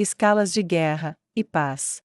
escalas de guerra, e paz.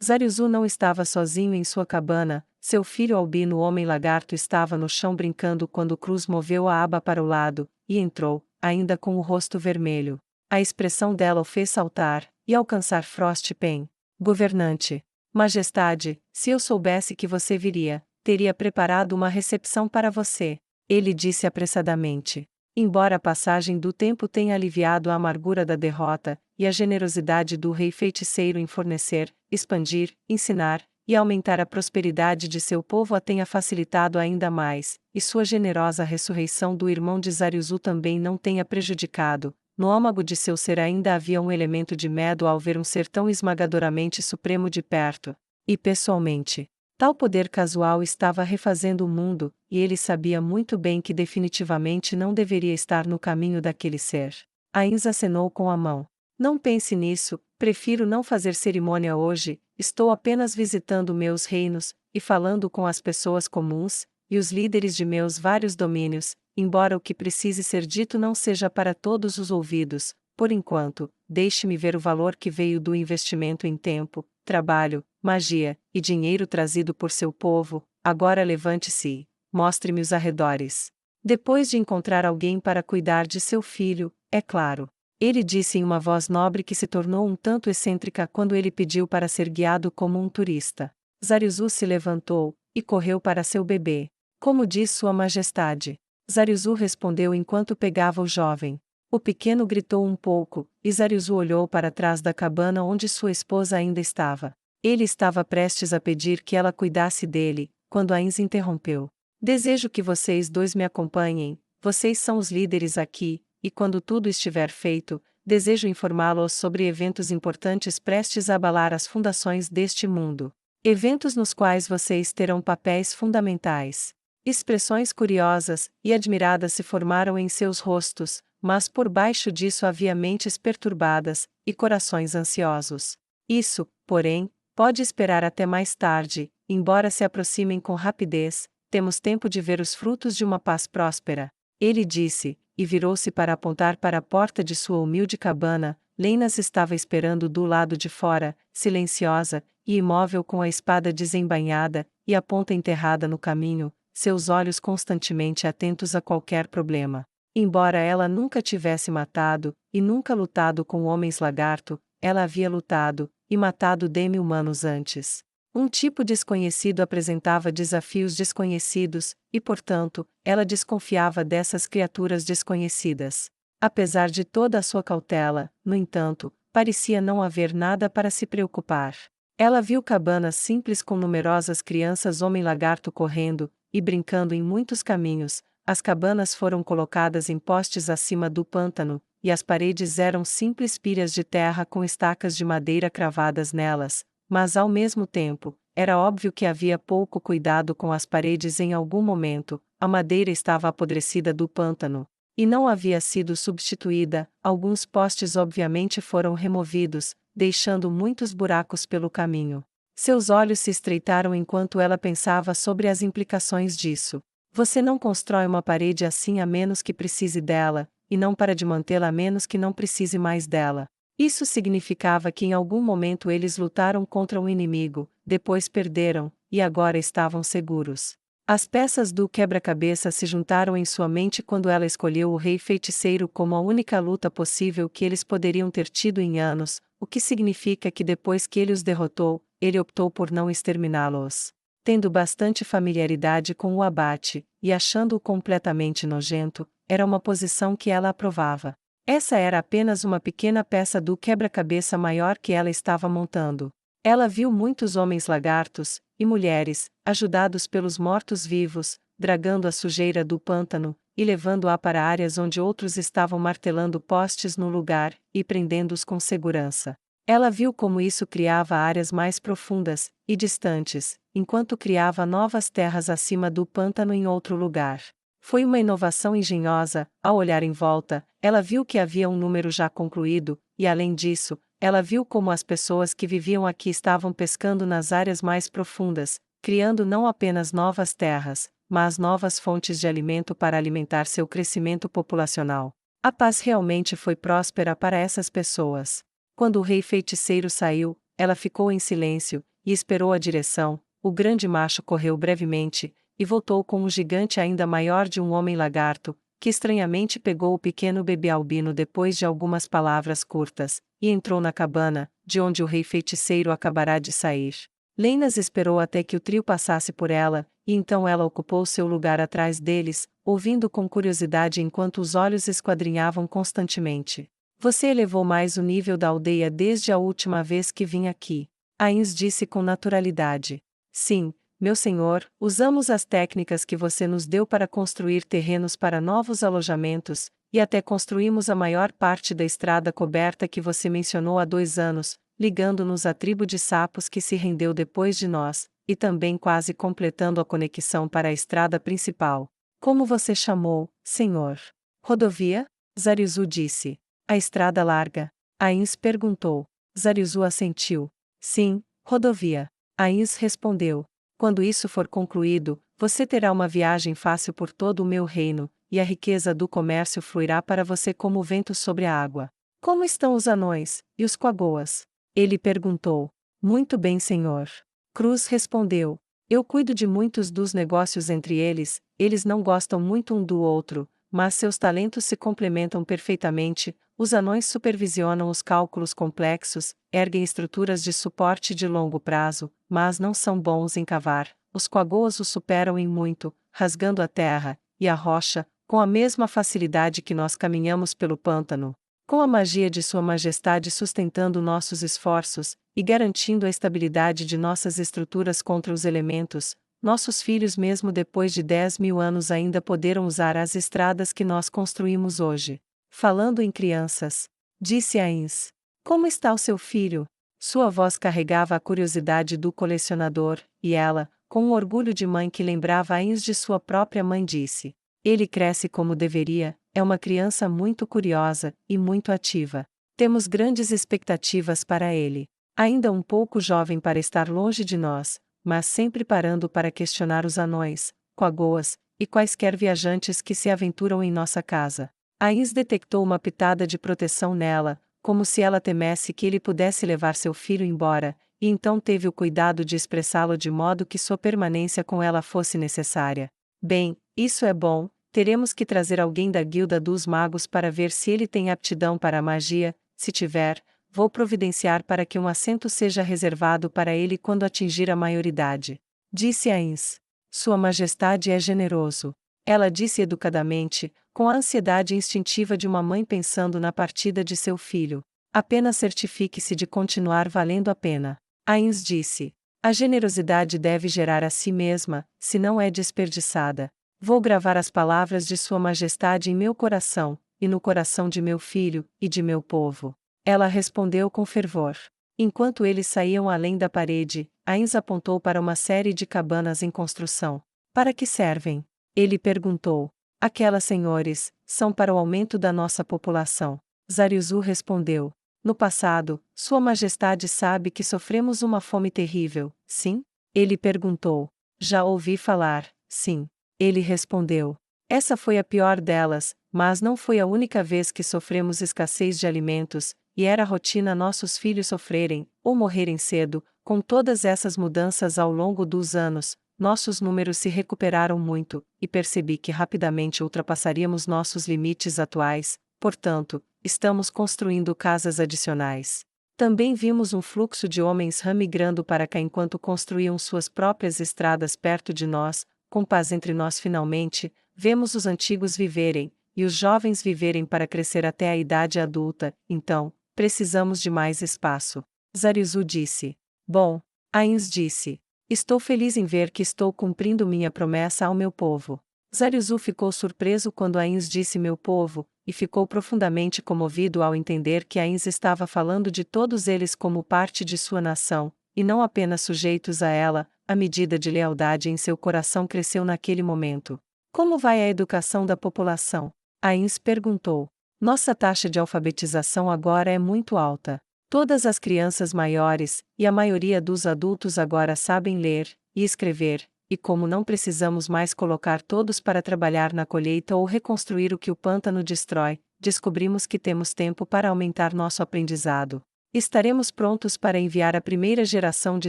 Zariuzu não estava sozinho em sua cabana, seu filho albino homem-lagarto estava no chão brincando quando Cruz moveu a aba para o lado, e entrou, ainda com o rosto vermelho. A expressão dela o fez saltar, e alcançar Frostpen. Governante. Majestade, se eu soubesse que você viria, teria preparado uma recepção para você. Ele disse apressadamente. Embora a passagem do tempo tenha aliviado a amargura da derrota, e a generosidade do rei feiticeiro em fornecer, expandir, ensinar, e aumentar a prosperidade de seu povo a tenha facilitado ainda mais, e sua generosa ressurreição do irmão de Zariuzu também não tenha prejudicado, no âmago de seu ser ainda havia um elemento de medo ao ver um ser tão esmagadoramente supremo de perto, e pessoalmente. Tal poder casual estava refazendo o mundo, e ele sabia muito bem que definitivamente não deveria estar no caminho daquele ser. Ainz acenou com a mão. Não pense nisso, prefiro não fazer cerimônia hoje, estou apenas visitando meus reinos, e falando com as pessoas comuns, e os líderes de meus vários domínios, embora o que precise ser dito não seja para todos os ouvidos, por enquanto, deixe-me ver o valor que veio do investimento em tempo, trabalho, magia, e dinheiro trazido por seu povo. Agora levante-se e mostre-me os arredores. Depois de encontrar alguém para cuidar de seu filho, é claro. Ele disse em uma voz nobre que se tornou um tanto excêntrica quando ele pediu para ser guiado como um turista. Zariuzu se levantou, e correu para seu bebê. Como diz Sua Majestade? Zariuzu respondeu enquanto pegava o jovem. O pequeno gritou um pouco, e Zariuzu olhou para trás da cabana onde sua esposa ainda estava. Ele estava prestes a pedir que ela cuidasse dele, quando Ainz interrompeu. Desejo que vocês dois me acompanhem, vocês são os líderes aqui, e quando tudo estiver feito, desejo informá-los sobre eventos importantes prestes a abalar as fundações deste mundo. Eventos nos quais vocês terão papéis fundamentais. Expressões curiosas e admiradas se formaram em seus rostos, mas por baixo disso havia mentes perturbadas e corações ansiosos. Isso, porém, pode esperar até mais tarde, embora se aproximem com rapidez, temos tempo de ver os frutos de uma paz próspera. Ele disse, e virou-se para apontar para a porta de sua humilde cabana. Leinas estava esperando do lado de fora, silenciosa e imóvel com a espada desembainhada, e a ponta enterrada no caminho, seus olhos constantemente atentos a qualquer problema. Embora ela nunca tivesse matado, e nunca lutado com homens-lagarto, ela havia lutado, e matado demi-humanos antes. Um tipo desconhecido apresentava desafios desconhecidos, e portanto, ela desconfiava dessas criaturas desconhecidas. Apesar de toda a sua cautela, no entanto, parecia não haver nada para se preocupar. Ela viu cabanas simples com numerosas crianças homem-lagarto correndo, e brincando em muitos caminhos. As cabanas foram colocadas em postes acima do pântano, e as paredes eram simples pilhas de terra com estacas de madeira cravadas nelas, mas ao mesmo tempo, era óbvio que havia pouco cuidado com as paredes em algum momento, a madeira estava apodrecida do pântano, e não havia sido substituída, alguns postes obviamente foram removidos, deixando muitos buracos pelo caminho. Seus olhos se estreitaram enquanto ela pensava sobre as implicações disso. Você não constrói uma parede assim a menos que precise dela, e não para de mantê-la a menos que não precise mais dela. Isso significava que em algum momento eles lutaram contra um inimigo, depois perderam, e agora estavam seguros. As peças do quebra-cabeça se juntaram em sua mente quando ela escolheu o rei feiticeiro como a única luta possível que eles poderiam ter tido em anos, o que significa que depois que ele os derrotou, ele optou por não exterminá-los. Tendo bastante familiaridade com o abate, e achando-o completamente nojento, era uma posição que ela aprovava. Essa era apenas uma pequena peça do quebra-cabeça maior que ela estava montando. Ela viu muitos homens-lagartos, e mulheres, ajudados pelos mortos-vivos, dragando a sujeira do pântano, e levando-a para áreas onde outros estavam martelando postes no lugar, e prendendo-os com segurança. Ela viu como isso criava áreas mais profundas, e distantes, enquanto criava novas terras acima do pântano em outro lugar. Foi uma inovação engenhosa. Ao olhar em volta, ela viu que havia um número já concluído, e além disso, ela viu como as pessoas que viviam aqui estavam pescando nas áreas mais profundas, criando não apenas novas terras, mas novas fontes de alimento para alimentar seu crescimento populacional. A paz realmente foi próspera para essas pessoas. Quando o rei feiticeiro saiu, ela ficou em silêncio, e esperou a direção. O grande macho correu brevemente, e voltou com um gigante ainda maior de um homem-lagarto, que estranhamente pegou o pequeno bebê albino depois de algumas palavras curtas, e entrou na cabana, de onde o rei feiticeiro acabará de sair. Leinas esperou até que o trio passasse por ela, e então ela ocupou seu lugar atrás deles, ouvindo com curiosidade enquanto os olhos esquadrinhavam constantemente. Você elevou mais o nível da aldeia desde a última vez que vim aqui. Ains disse com naturalidade. Sim, meu senhor, usamos as técnicas que você nos deu para construir terrenos para novos alojamentos, e até construímos a maior parte da estrada coberta que você mencionou há 2 anos, ligando-nos à tribo de sapos que se rendeu depois de nós, e também quase completando a conexão para a estrada principal. Como você chamou, senhor? Rodovia? Zarizu disse. A estrada larga. Ains perguntou. Zarizu assentiu. Sim, rodovia. Ains respondeu. Quando isso for concluído, você terá uma viagem fácil por todo o meu reino, e a riqueza do comércio fluirá para você como o vento sobre a água. Como estão os anões, e os quagoas? Ele perguntou. Muito bem, senhor. Cruz respondeu. Eu cuido de muitos dos negócios entre eles não gostam muito um do outro, mas seus talentos se complementam perfeitamente. Os anões supervisionam os cálculos complexos, erguem estruturas de suporte de longo prazo, mas não são bons em cavar. Os quagoas os superam em muito, rasgando a terra e a rocha, com a mesma facilidade que nós caminhamos pelo pântano. Com a magia de Sua Majestade sustentando nossos esforços, e garantindo a estabilidade de nossas estruturas contra os elementos, nossos filhos mesmo depois de 10.000 anos ainda poderão usar as estradas que nós construímos hoje. Falando em crianças, disse Ains. Como está o seu filho? Sua voz carregava a curiosidade do colecionador, e ela, com um orgulho de mãe que lembrava Ains de sua própria mãe, disse. Ele cresce como deveria, é uma criança muito curiosa, e muito ativa. Temos grandes expectativas para ele. Ainda um pouco jovem para estar longe de nós, mas sempre parando para questionar os anões, quagoas, e quaisquer viajantes que se aventuram em nossa casa. Ains detectou uma pitada de proteção nela, como se ela temesse que ele pudesse levar seu filho embora, e então teve o cuidado de expressá-lo de modo que sua permanência com ela fosse necessária. Bem, isso é bom, teremos que trazer alguém da guilda dos magos para ver se ele tem aptidão para a magia. Se tiver, vou providenciar para que um assento seja reservado para ele quando atingir a maioridade. Disse Ains. Sua Majestade é generoso. Ela disse educadamente, com a ansiedade instintiva de uma mãe pensando na partida de seu filho. Apenas certifique-se de continuar valendo a pena. Ains disse. A generosidade deve gerar a si mesma, se não é desperdiçada. Vou gravar as palavras de Sua Majestade em meu coração, e no coração de meu filho, e de meu povo. Ela respondeu com fervor. Enquanto eles saíam além da parede, Ains apontou para uma série de cabanas em construção. Para que servem? Ele perguntou. Aquelas, senhores, são para o aumento da nossa população. Zarizu respondeu. No passado, Sua Majestade sabe que sofremos uma fome terrível, sim? Ele perguntou. Já ouvi falar, sim. Ele respondeu. Essa foi a pior delas, mas não foi a única vez que sofremos escassez de alimentos, e era rotina nossos filhos sofrerem, ou morrerem cedo. Com todas essas mudanças ao longo dos anos, nossos números se recuperaram muito, e percebi que rapidamente ultrapassaríamos nossos limites atuais, portanto, estamos construindo casas adicionais. Também vimos um fluxo de homens migrando para cá enquanto construíam suas próprias estradas perto de nós, com paz entre nós finalmente, vemos os antigos viverem, e os jovens viverem para crescer até a idade adulta, então, precisamos de mais espaço. Zarizu disse. Bom, Ains disse. Estou feliz em ver que estou cumprindo minha promessa ao meu povo. Zarizu ficou surpreso quando Ains disse meu povo, e ficou profundamente comovido ao entender que Ains estava falando de todos eles como parte de sua nação, e não apenas sujeitos a ela. A medida de lealdade em seu coração cresceu naquele momento. Como vai a educação da população? Ains perguntou. Nossa taxa de alfabetização agora é muito alta. Todas as crianças maiores, e a maioria dos adultos agora sabem ler e escrever, e como não precisamos mais colocar todos para trabalhar na colheita ou reconstruir o que o pântano destrói, descobrimos que temos tempo para aumentar nosso aprendizado. Estaremos prontos para enviar a primeira geração de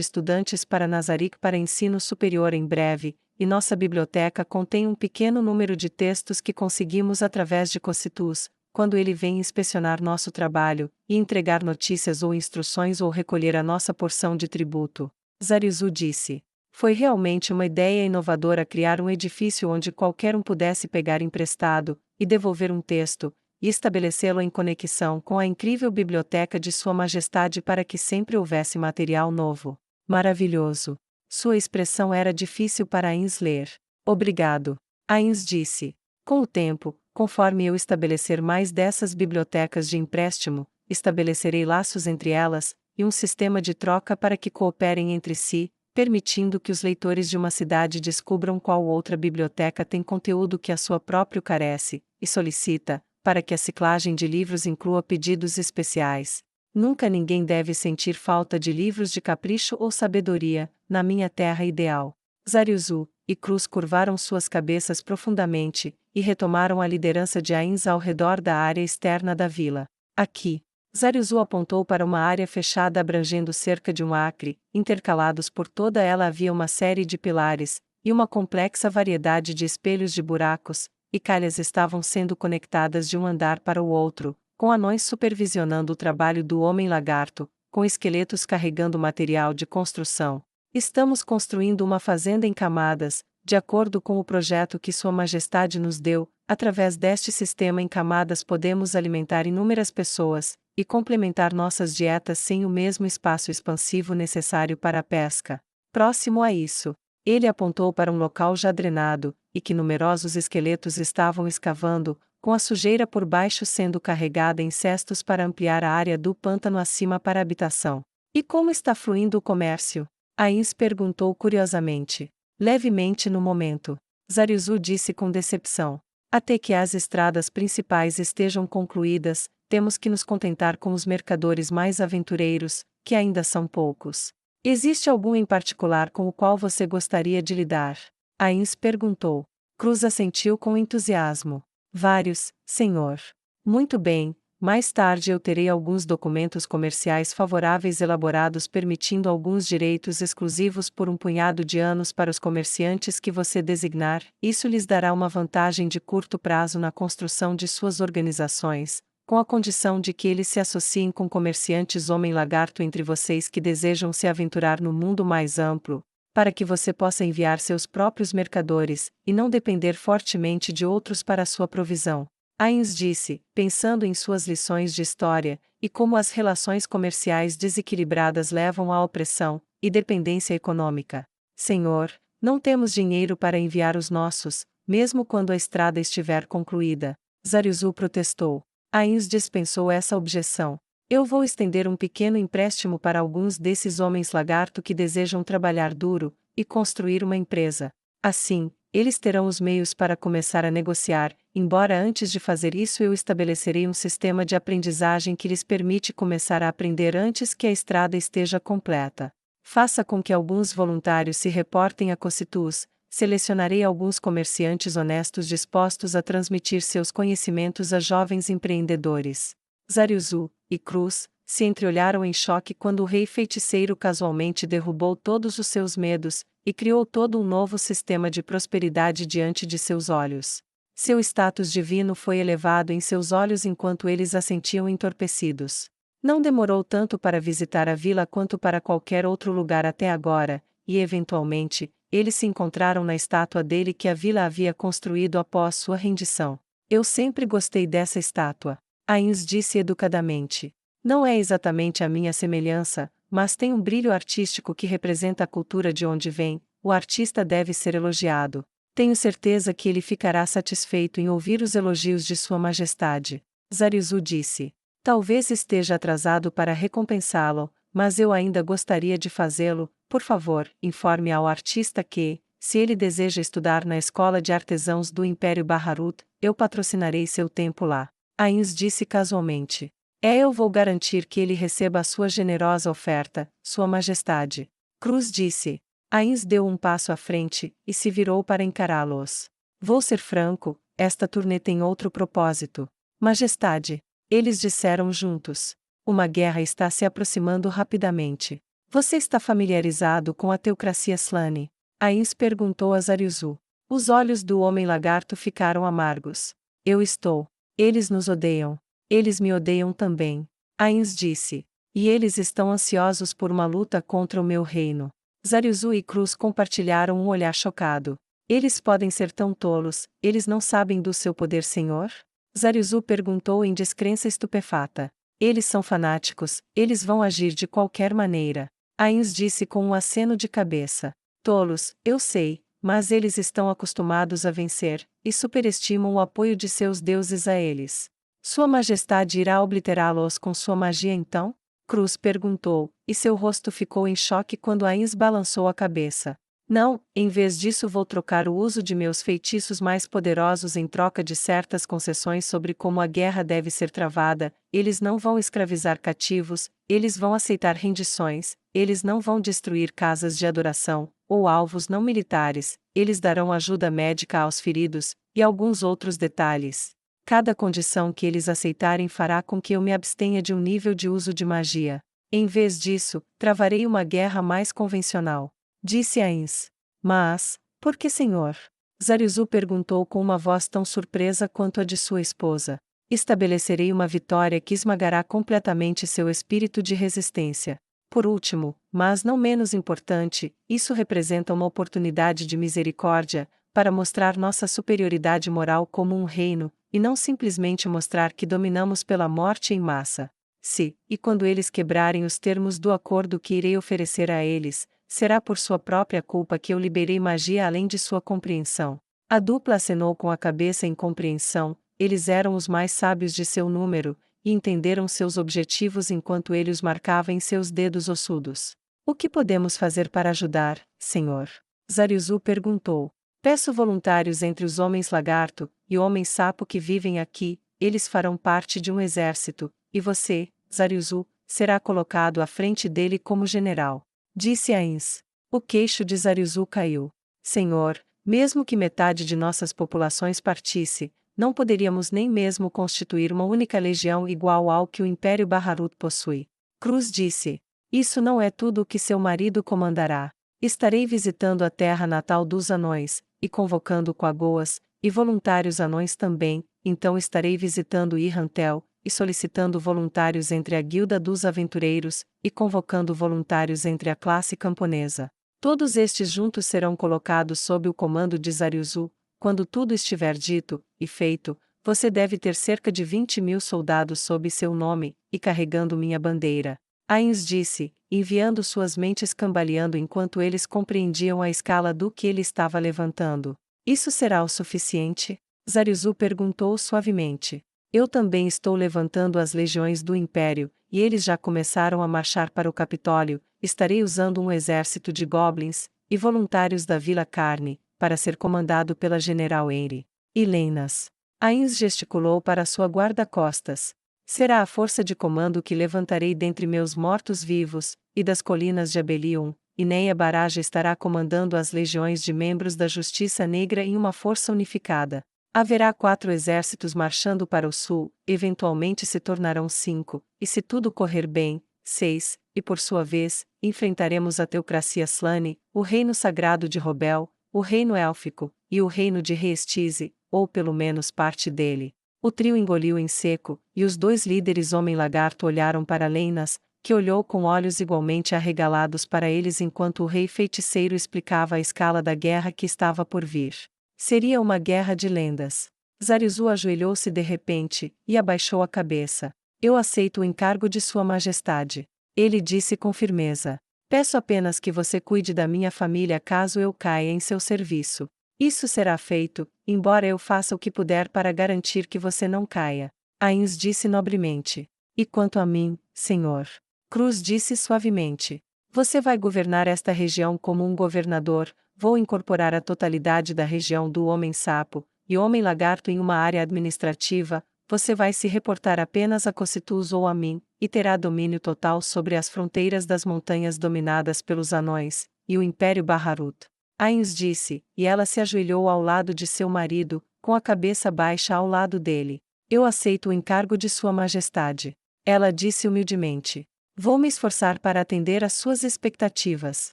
estudantes para Nazarick para ensino superior em breve, e nossa biblioteca contém um pequeno número de textos que conseguimos através de Cocitus, quando ele vem inspecionar nosso trabalho, e entregar notícias ou instruções ou recolher a nossa porção de tributo. Zarizu disse. Foi realmente uma ideia inovadora criar um edifício onde qualquer um pudesse pegar emprestado, e devolver um texto, e estabelecê-lo em conexão com a incrível biblioteca de Sua Majestade para que sempre houvesse material novo. Maravilhoso! Sua expressão era difícil para Ains ler. Obrigado. Ains disse. Com o tempo, conforme eu estabelecer mais dessas bibliotecas de empréstimo, estabelecerei laços entre elas, e um sistema de troca para que cooperem entre si, permitindo que os leitores de uma cidade descubram qual outra biblioteca tem conteúdo que a sua própria carece, e solicita, para que a ciclagem de livros inclua pedidos especiais. Nunca ninguém deve sentir falta de livros de capricho ou sabedoria, na minha terra ideal. Zarizu e Cruz curvaram suas cabeças profundamente, e retomaram a liderança de Ains ao redor da área externa da vila. Aqui. Zarizu apontou para uma área fechada abrangendo cerca de 1 acre, intercalados por toda ela havia uma série de pilares, e uma complexa variedade de espelhos de buracos, e calhas estavam sendo conectadas de um andar para o outro, com anões supervisionando o trabalho do homem-lagarto, com esqueletos carregando material de construção. Estamos construindo uma fazenda em camadas, de acordo com o projeto que Sua Majestade nos deu. Através deste sistema em camadas podemos alimentar inúmeras pessoas, e complementar nossas dietas sem o mesmo espaço expansivo necessário para a pesca. Próximo a isso, ele apontou para um local já drenado, e que numerosos esqueletos estavam escavando, com a sujeira por baixo sendo carregada em cestos para ampliar a área do pântano acima para a habitação. E como está fluindo o comércio? Ains perguntou curiosamente. Levemente no momento. Zarizu disse com decepção. Até que as estradas principais estejam concluídas, temos que nos contentar com os mercadores mais aventureiros, que ainda são poucos. Existe algum em particular com o qual você gostaria de lidar? Ains perguntou. Cruz assentiu com entusiasmo. Vários, senhor. Muito bem, mais tarde eu terei alguns documentos comerciais favoráveis elaborados permitindo alguns direitos exclusivos por um punhado de anos para os comerciantes que você designar. Isso lhes dará uma vantagem de curto prazo na construção de suas organizações, com a condição de que eles se associem com comerciantes homem-lagarto entre vocês que desejam se aventurar no mundo mais amplo, para que você possa enviar seus próprios mercadores, e não depender fortemente de outros para sua provisão. Ains disse, pensando em suas lições de história, e como as relações comerciais desequilibradas levam à opressão e dependência econômica. Senhor, não temos dinheiro para enviar os nossos, mesmo quando a estrada estiver concluída. Zarizu protestou. Ains dispensou essa objeção. Eu vou estender um pequeno empréstimo para alguns desses homens lagarto que desejam trabalhar duro e construir uma empresa. Assim, eles terão os meios para começar a negociar, embora antes de fazer isso eu estabelecerei um sistema de aprendizagem que lhes permite começar a aprender antes que a estrada esteja completa. Faça com que alguns voluntários se reportem a Cocitus, selecionarei alguns comerciantes honestos dispostos a transmitir seus conhecimentos a jovens empreendedores. Zarizu e Cruz se entreolharam em choque quando o rei feiticeiro casualmente derrubou todos os seus medos, e criou todo um novo sistema de prosperidade diante de seus olhos. Seu status divino foi elevado em seus olhos enquanto eles assentiam entorpecidos. Não demorou tanto para visitar a vila quanto para qualquer outro lugar até agora, e eventualmente, eles se encontraram na estátua dele que a vila havia construído após sua rendição. Eu sempre gostei dessa estátua. Ains disse educadamente. Não é exatamente a minha semelhança, mas tem um brilho artístico que representa a cultura de onde vem. O artista deve ser elogiado. Tenho certeza que ele ficará satisfeito em ouvir os elogios de Sua Majestade. Zarizu disse. Talvez esteja atrasado para recompensá-lo, mas eu ainda gostaria de fazê-lo. Por favor, informe ao artista que, se ele deseja estudar na Escola de Artesãos do Império Baharut, eu patrocinarei seu tempo lá. Ains disse casualmente. Eu vou garantir que ele receba a sua generosa oferta, Sua Majestade. Cruz disse. Ains deu um passo à frente, e se virou para encará-los. Vou ser franco, esta turnê tem outro propósito. Majestade. Eles disseram juntos. Uma guerra está se aproximando rapidamente. Você está familiarizado com a teocracia Slane? Ains perguntou a Zariuzu. Os olhos do homem-lagarto ficaram amargos. Eu estou. Eles nos odeiam. Eles me odeiam também. Ains disse. E eles estão ansiosos por uma luta contra o meu reino. Zariuzu e Cruz compartilharam um olhar chocado. Eles podem ser tão tolos, eles não sabem do seu poder, senhor? Zariuzu perguntou em descrença estupefata. Eles são fanáticos, eles vão agir de qualquer maneira. Ains disse com um aceno de cabeça. Tolos, eu sei, mas eles estão acostumados a vencer, e superestimam o apoio de seus deuses a eles. Sua Majestade irá obliterá-los com sua magia então? Cruz perguntou, e seu rosto ficou em choque quando Ains balançou a cabeça. Não, em vez disso vou trocar o uso de meus feitiços mais poderosos em troca de certas concessões sobre como a guerra deve ser travada. Eles não vão escravizar cativos, eles vão aceitar rendições, eles não vão destruir casas de adoração, ou alvos não militares, eles darão ajuda médica aos feridos, e alguns outros detalhes. Cada condição que eles aceitarem fará com que eu me abstenha de um nível de uso de magia. Em vez disso, travarei uma guerra mais convencional. Disse Ains. Mas, por que, senhor? Zariuzu perguntou com uma voz tão surpresa quanto a de sua esposa. Estabelecerei uma vitória que esmagará completamente seu espírito de resistência. Por último, mas não menos importante, isso representa uma oportunidade de misericórdia, para mostrar nossa superioridade moral como um reino, e não simplesmente mostrar que dominamos pela morte em massa. Se, e quando eles quebrarem os termos do acordo que irei oferecer a eles, será por sua própria culpa que eu liberei magia além de sua compreensão. A dupla acenou com a cabeça em compreensão, eles eram os mais sábios de seu número, e entenderam seus objetivos enquanto ele os marcava em seus dedos ossudos. O que podemos fazer para ajudar, senhor? Zariuzu perguntou. Peço voluntários entre os homens lagarto e homens sapo que vivem aqui, eles farão parte de um exército, e você, Zariuzu, será colocado à frente dele como general. Disse Ains. O queixo de Zariuzu caiu. Senhor, mesmo que metade de nossas populações partisse, não poderíamos nem mesmo constituir uma única legião igual ao que o Império Baharut possui. Cruz disse. Isso não é tudo o que seu marido comandará. Estarei visitando a terra natal dos anões, e convocando Quagoas, e voluntários anões também, então estarei visitando Irrantel, e solicitando voluntários entre a guilda dos aventureiros, e convocando voluntários entre a classe camponesa. Todos estes juntos serão colocados sob o comando de Zariuzu. Quando tudo estiver dito e feito, você deve ter cerca de 20.000 soldados sob seu nome, e carregando minha bandeira. Ains disse, enviando suas mentes cambaleando enquanto eles compreendiam a escala do que ele estava levantando. Isso será o suficiente? Zariuzu perguntou suavemente. Eu também estou levantando as legiões do Império, e eles já começaram a marchar para o Capitólio. Estarei usando um exército de goblins, e voluntários da Vila Carne, para ser comandado pela General Henry. E Leinas. Ains gesticulou para sua guarda-costas. Será a força de comando que levantarei dentre meus mortos-vivos, e das colinas de Abelion, e Neia Baraja estará comandando as legiões de membros da Justiça Negra em uma força unificada. Haverá 4 exércitos marchando para o sul, eventualmente se tornarão 5, e se tudo correr bem, 6, e por sua vez, enfrentaremos a teocracia Slane, o reino sagrado de Robel, o reino élfico, e o reino de Reestize, ou pelo menos parte dele. O trio engoliu em seco, e os 2 líderes homem-lagarto olharam para Leinas, que olhou com olhos igualmente arregalados para eles enquanto o rei feiticeiro explicava a escala da guerra que estava por vir. Seria uma guerra de lendas. Zariuzu ajoelhou-se de repente, e abaixou a cabeça. Eu aceito o encargo de Sua Majestade. Ele disse com firmeza. Peço apenas que você cuide da minha família caso eu caia em seu serviço. Isso será feito, embora eu faça o que puder para garantir que você não caia. Ains disse nobremente. E quanto a mim, senhor? Cruz disse suavemente. Você vai governar esta região como um governador. Vou incorporar a totalidade da região do Homem-Sapo e Homem-Lagarto em uma área administrativa. Você vai se reportar apenas a Cocytus ou a mim, e terá domínio total sobre as fronteiras das montanhas dominadas pelos anões, e o Império Baharut. Ains disse, e ela se ajoelhou ao lado de seu marido, com a cabeça baixa ao lado dele. Eu aceito o encargo de Sua Majestade. Ela disse humildemente. Vou me esforçar para atender às suas expectativas.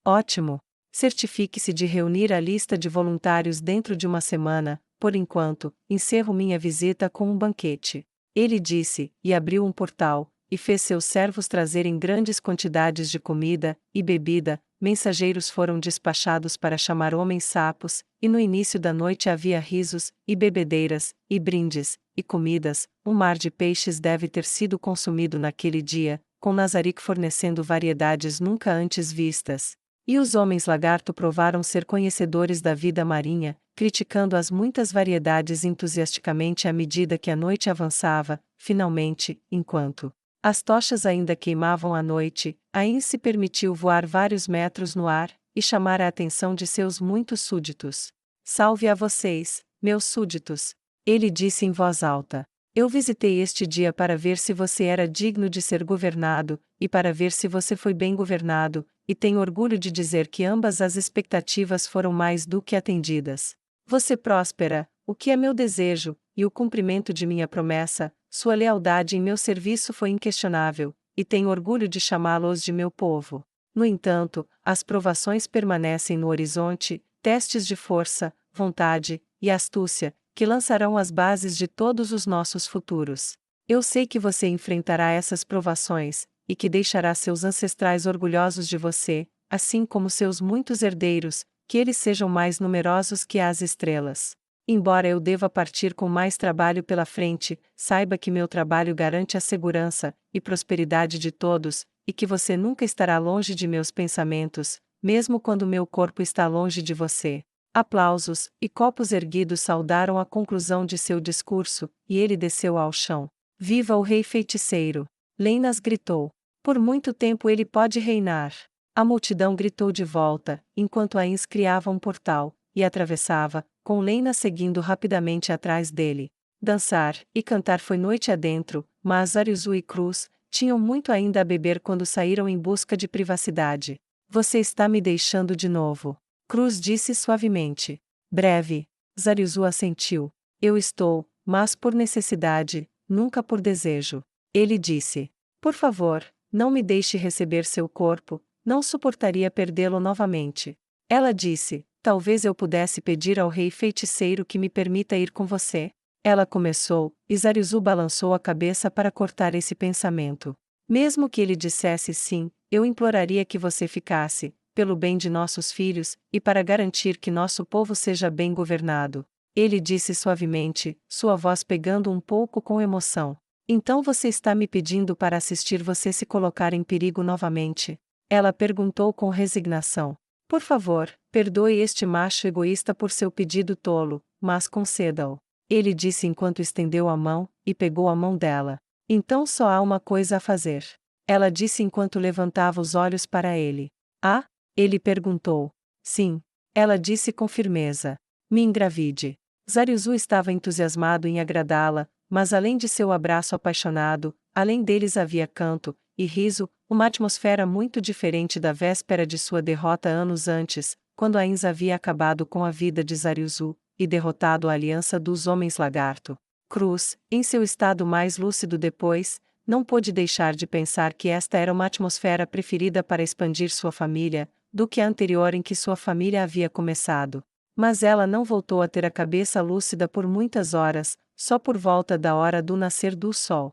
Ótimo! Certifique-se de reunir a lista de voluntários dentro de uma semana. Por enquanto, encerro minha visita com um banquete. Ele disse, e abriu um portal, e fez seus servos trazerem grandes quantidades de comida e bebida. Mensageiros foram despachados para chamar homens sapos, e no início da noite havia risos, e bebedeiras, e brindes, e comidas. Um mar de peixes deve ter sido consumido naquele dia, com Nazarick fornecendo variedades nunca antes vistas. E os homens lagarto provaram ser conhecedores da vida marinha, criticando as muitas variedades entusiasticamente à medida que a noite avançava. Finalmente, enquanto as tochas ainda queimavam à noite, Ain se permitiu voar vários metros no ar, e chamar a atenção de seus muitos súditos. Salve a vocês, meus súditos! Ele disse em voz alta. Eu visitei este dia para ver se você era digno de ser governado, e para ver se você foi bem governado, e tenho orgulho de dizer que ambas as expectativas foram mais do que atendidas. Você próspera, o que é meu desejo, e o cumprimento de minha promessa. Sua lealdade em meu serviço foi inquestionável, e tenho orgulho de chamá-los de meu povo. No entanto, as provações permanecem no horizonte, testes de força, vontade e astúcia, que lançarão as bases de todos os nossos futuros. Eu sei que você enfrentará essas provações, e que deixará seus ancestrais orgulhosos de você, assim como seus muitos herdeiros, que eles sejam mais numerosos que as estrelas. Embora eu deva partir com mais trabalho pela frente, saiba que meu trabalho garante a segurança e prosperidade de todos, e que você nunca estará longe de meus pensamentos, mesmo quando meu corpo está longe de você. Aplausos e copos erguidos saudaram a conclusão de seu discurso, e ele desceu ao chão. Viva o rei feiticeiro! Leinas gritou. Por muito tempo ele pode reinar. A multidão gritou de volta, enquanto Ains criava um portal, e atravessava, com Lena seguindo rapidamente atrás dele. Dançar e cantar foi noite adentro, mas Ariuzu e Cruz tinham muito ainda a beber quando saíram em busca de privacidade. Você está me deixando de novo. Cruz disse suavemente. Breve. Zariuzu assentiu. Eu estou, mas por necessidade, nunca por desejo. Ele disse. Por favor, não me deixe receber seu corpo, não suportaria perdê-lo novamente. Ela disse. Talvez eu pudesse pedir ao rei feiticeiro que me permita ir com você. Ela começou, e Zariuzu balançou a cabeça para cortar esse pensamento. Mesmo que ele dissesse sim, eu imploraria que você ficasse, pelo bem de nossos filhos, e para garantir que nosso povo seja bem governado. Ele disse suavemente, sua voz pegando um pouco com emoção. Então você está me pedindo para assistir você se colocar em perigo novamente? Ela perguntou com resignação. Por favor, perdoe este macho egoísta por seu pedido tolo, mas conceda-o. Ele disse enquanto estendeu a mão, e pegou a mão dela. Então só há uma coisa a fazer. Ela disse enquanto levantava os olhos para ele. Ah? Ele perguntou. Sim. Ela disse com firmeza. Me engravide. Zariuzu estava entusiasmado em agradá-la, mas além de seu abraço apaixonado, além deles havia canto e riso, uma atmosfera muito diferente da véspera de sua derrota anos antes, quando Ains havia acabado com a vida de Zariuzu, e derrotado a aliança dos Homens Lagarto. Cruz, em seu estado mais lúcido depois, não pôde deixar de pensar que esta era uma atmosfera preferida para expandir sua família, do que a anterior em que sua família havia começado. Mas ela não voltou a ter a cabeça lúcida por muitas horas, só por volta da hora do nascer do sol.